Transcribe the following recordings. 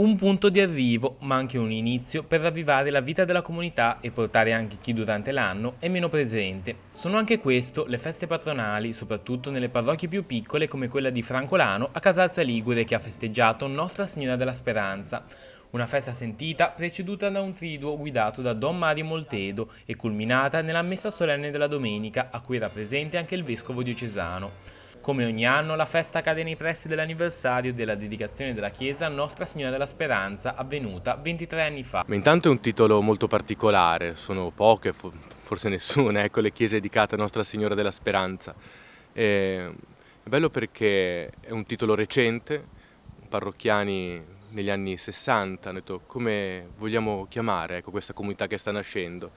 Un punto di arrivo, ma anche un inizio per ravvivare la vita della comunità e portare anche chi durante l'anno è meno presente. Sono anche questo le feste patronali, soprattutto nelle parrocchie più piccole come quella di Francolano a Casalza Ligure, che ha festeggiato Nostra Signora della Speranza. Una festa sentita, preceduta da un triduo guidato da Don Mario Moltedo e culminata nella messa solenne della domenica, a cui era presente anche il vescovo diocesano. Come ogni anno, la festa cade nei pressi dell'anniversario della dedicazione della chiesa a Nostra Signora della Speranza, avvenuta 23 anni fa. Ma intanto è un titolo molto particolare, sono poche, forse nessuna, ecco, le chiese dedicate a Nostra Signora della Speranza. È bello perché è un titolo recente, parrocchiani negli anni 60 hanno detto come vogliamo chiamare, ecco, questa comunità che sta nascendo.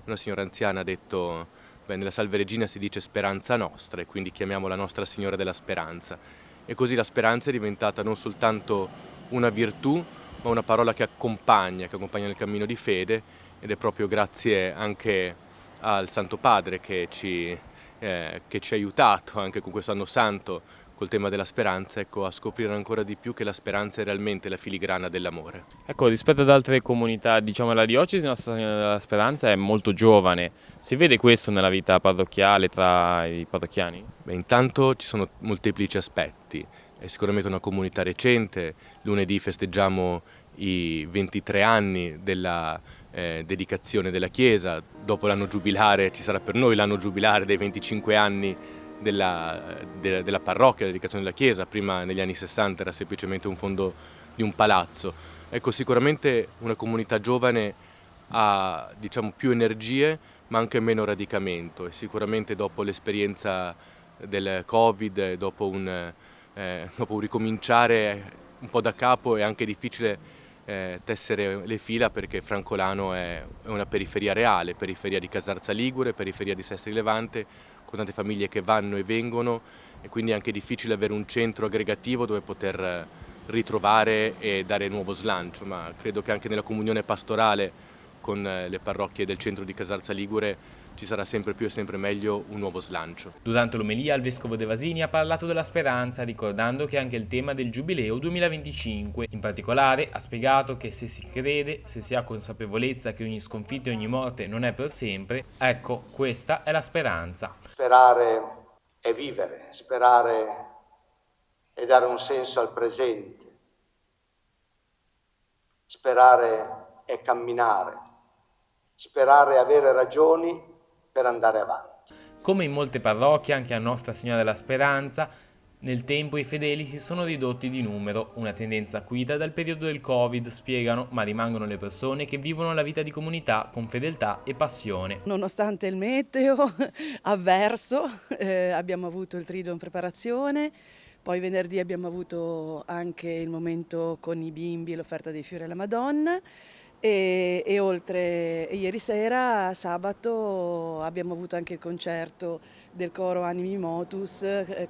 Una signora anziana ha detto: beh, nella Salve Regina si dice Speranza Nostra e quindi chiamiamola Nostra Signora della Speranza. E così la speranza è diventata non soltanto una virtù, ma una parola che accompagna nel cammino di fede, ed è proprio grazie anche al Santo Padre che ci ha aiutato anche con questo anno santo col tema della speranza, ecco, a scoprire ancora di più che la speranza è realmente la filigrana dell'amore. Ecco, rispetto ad altre comunità, diciamo la diocesi Nostra Signora della Speranza è molto giovane. Si vede questo nella vita parrocchiale tra i parrocchiani? Beh, intanto ci sono molteplici aspetti, è sicuramente una comunità recente, lunedì festeggiamo i 23 anni della dedicazione della Chiesa, dopo l'anno giubilare ci sarà per noi l'anno giubilare dei 25 anni della parrocchia, la dedicazione della Chiesa. Prima negli anni 60 era semplicemente un fondo di un palazzo. Ecco, sicuramente una comunità giovane ha, diciamo, più energie ma anche meno radicamento, e sicuramente dopo l'esperienza del Covid, dopo un ricominciare un po' da capo, è anche difficile tessere le fila, perché Francolano è una periferia reale, periferia di Casarza Ligure, periferia di Sestri Levante, con tante famiglie che vanno e vengono, e quindi è anche difficile avere un centro aggregativo dove poter ritrovare e dare nuovo slancio, ma credo che anche nella comunione pastorale con le parrocchie del centro di Casarza Ligure ci sarà sempre più e sempre meglio un nuovo slancio. Durante l'omelia il vescovo De Vasini ha parlato della speranza, ricordando che anche il tema del Giubileo 2025. In particolare ha spiegato che se si crede, se si ha consapevolezza che ogni sconfitta e ogni morte non è per sempre, ecco, questa è la speranza. Sperare è vivere, sperare è dare un senso al presente, sperare è camminare, sperare è avere ragioni per andare avanti. Come in molte parrocchie, anche a Nostra Signora della Speranza, nel tempo i fedeli si sono ridotti di numero, una tendenza acuita dal periodo del Covid, spiegano, ma rimangono le persone che vivono la vita di comunità con fedeltà e passione. Nonostante il meteo avverso, abbiamo avuto il triduo in preparazione, poi venerdì abbiamo avuto anche il momento con i bimbi, l'offerta dei fiori alla Madonna. E oltre ieri sera, sabato, abbiamo avuto anche il concerto del coro Animi Motus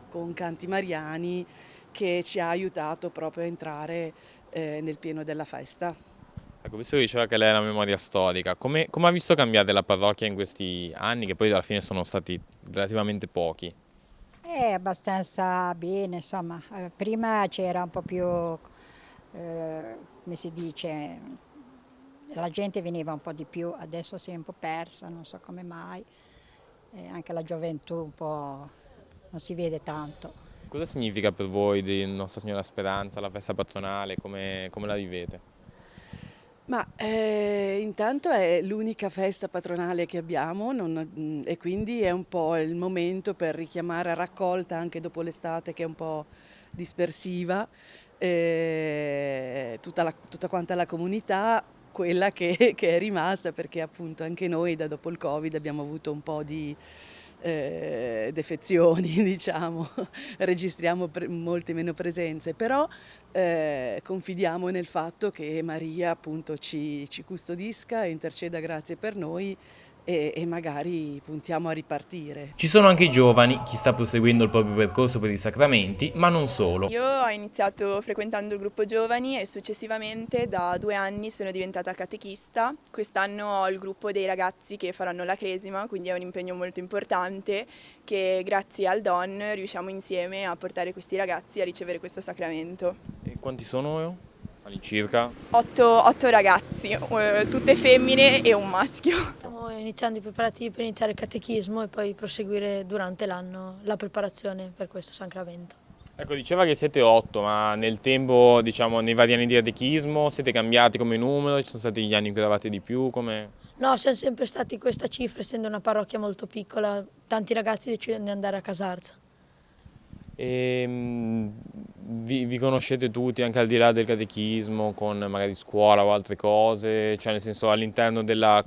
con canti mariani, che ci ha aiutato proprio a entrare nel pieno della festa. Ecco, visto che diceva che lei è la memoria storica, come ha visto cambiare la parrocchia in questi anni, che poi alla fine sono stati relativamente pochi? Abbastanza bene, insomma. Prima c'era un po' più, come si dice, la gente veniva un po' di più, adesso si è un po' persa, non so come mai, anche la gioventù un po' non si vede tanto. Cosa significa per voi di Nostra Signora Speranza, la festa patronale, come la vivete? Ma intanto è l'unica festa patronale che abbiamo e quindi è un po' il momento per richiamare a raccolta, anche dopo l'estate che è un po' dispersiva, tutta quanta la comunità, quella che è rimasta, perché appunto anche noi dopo il Covid abbiamo avuto un po' di defezioni, diciamo, registriamo molte meno presenze, però confidiamo nel fatto che Maria appunto ci custodisca e interceda grazie per noi, e magari puntiamo a ripartire. Ci sono anche i giovani, chi sta proseguendo il proprio percorso per i sacramenti, ma non solo. Io ho iniziato frequentando il gruppo giovani e successivamente da 2 anni sono diventata catechista. Quest'anno ho il gruppo dei ragazzi che faranno la cresima, quindi è un impegno molto importante che grazie al Don riusciamo insieme a portare questi ragazzi a ricevere questo sacramento. E quanti sono All'incirca? 8 ragazzi, tutte femmine e un maschio. Stiamo iniziando i preparativi per iniziare il catechismo e poi proseguire durante l'anno la preparazione per questo sacramento. Ecco, diceva che siete 8, ma nel tempo, diciamo, nei vari anni di catechismo siete cambiati come numero? Ci sono stati gli anni in cui eravate di più? Come... No, siamo sempre stati questa cifra, essendo una parrocchia molto piccola, tanti ragazzi decidono di andare a Casarza. Vi conoscete tutti anche al di là del catechismo, con magari scuola o altre cose? Cioè nel senso all'interno della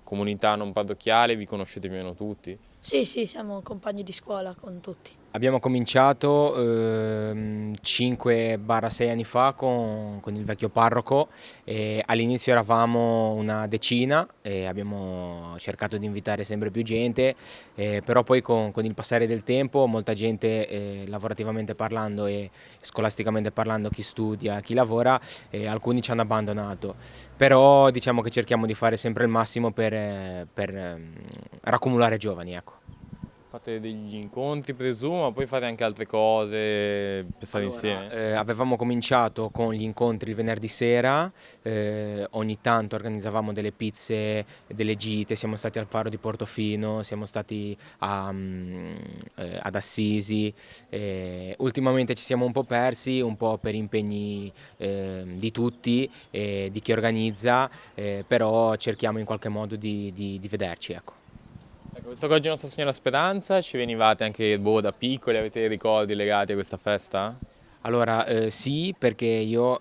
comunità non parrocchiale vi conoscete più o meno tutti? Sì, siamo compagni di scuola con tutti. Abbiamo cominciato 5-6 anni fa con il vecchio parroco. All'inizio eravamo una decina e abbiamo cercato di invitare sempre più gente, però poi con il passare del tempo molta gente, lavorativamente parlando e scolasticamente parlando, chi studia, chi lavora, alcuni ci hanno abbandonato, però diciamo che cerchiamo di fare sempre il massimo per raccomulare giovani, ecco. Fate degli incontri, presumo, ma poi fate anche altre cose per stare insieme? Avevamo cominciato con gli incontri il venerdì sera, ogni tanto organizzavamo delle pizze, delle gite, siamo stati al Faro di Portofino, siamo stati ad Assisi, ultimamente ci siamo un po' persi, un po' per impegni di tutti, di chi organizza, però cerchiamo in qualche modo di vederci, ecco. Ecco, visto che oggi è Nostra Signora Speranza, ci venivate anche da piccoli, avete dei ricordi legati a questa festa? Allora sì, perché io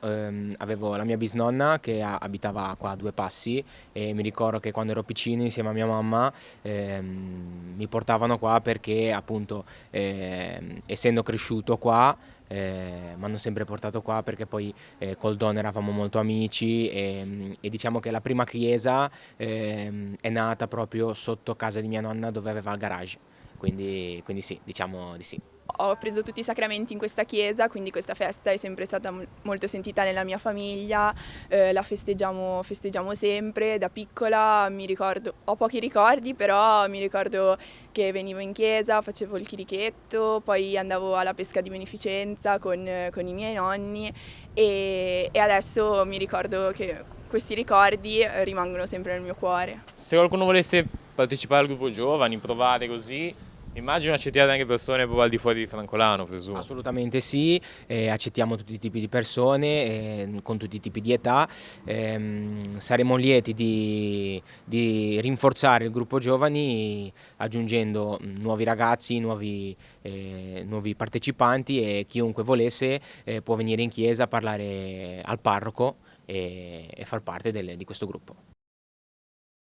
avevo la mia bisnonna che abitava qua a 2 passi e mi ricordo che quando ero piccino insieme a mia mamma mi portavano qua perché appunto essendo cresciuto qua mi hanno sempre portato qua perché poi col Don eravamo molto amici e diciamo che la prima chiesa è nata proprio sotto casa di mia nonna dove aveva il garage, quindi sì, diciamo di sì. Ho preso tutti i sacramenti in questa chiesa, quindi questa festa è sempre stata molto sentita nella mia famiglia, la festeggiamo sempre. Da piccola ho pochi ricordi, però mi ricordo che venivo in chiesa, facevo il chirichetto, poi andavo alla pesca di beneficenza con i miei nonni e adesso mi ricordo che questi ricordi rimangono sempre nel mio cuore. Se qualcuno volesse partecipare al gruppo giovani, provare così, immagino accettiate anche persone proprio al di fuori di Francolano, presumo. Assolutamente sì, accettiamo tutti i tipi di persone, con tutti i tipi di età, saremo lieti di rinforzare il gruppo giovani aggiungendo nuovi ragazzi, nuovi partecipanti e chiunque volesse può venire in chiesa a parlare al parroco e far parte di questo gruppo.